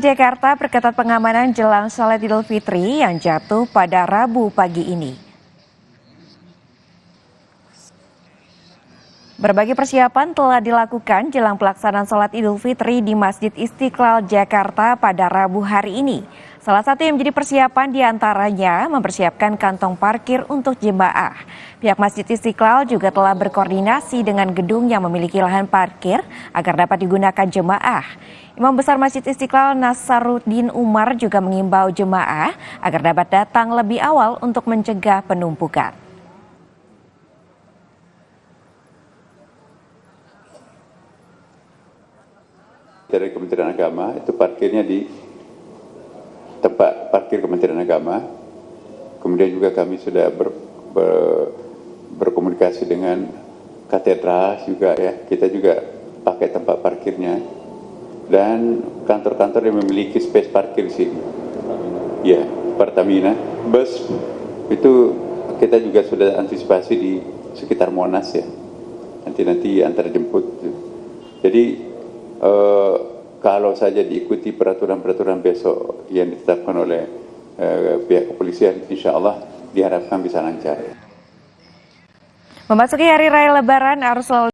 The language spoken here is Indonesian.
Jakarta perketat pengamanan jelang Salat Idul Fitri yang jatuh pada Rabu pagi ini. Berbagai persiapan telah dilakukan jelang pelaksanaan Salat Idul Fitri di Masjid Istiqlal Jakarta pada Rabu hari ini. Salah satu yang menjadi persiapan diantaranya mempersiapkan kantong parkir untuk jemaah. Pihak Masjid Istiqlal juga telah berkoordinasi dengan gedung yang memiliki lahan parkir agar dapat digunakan jemaah. Imam Besar Masjid Istiqlal Nasaruddin Umar juga mengimbau jemaah agar dapat datang lebih awal untuk mencegah penumpukan. Dari Kementerian Agama itu parkirnya di tempat parkir Kementerian Agama. Kemudian juga kami sudah berkomunikasi dengan katedral juga ya. Kita juga pakai tempat parkirnya dan kantor-kantor yang memiliki space parkir di sini. Ya, Pertamina, bus itu kita juga sudah antisipasi di sekitar Monas ya. Nanti antar jemput. Jadi kalau saja diikuti peraturan-peraturan besok yang ditetapkan oleh pihak kepolisian, insya Allah diharapkan bisa lancar. Memasuki hari raya Lebaran, arus lalu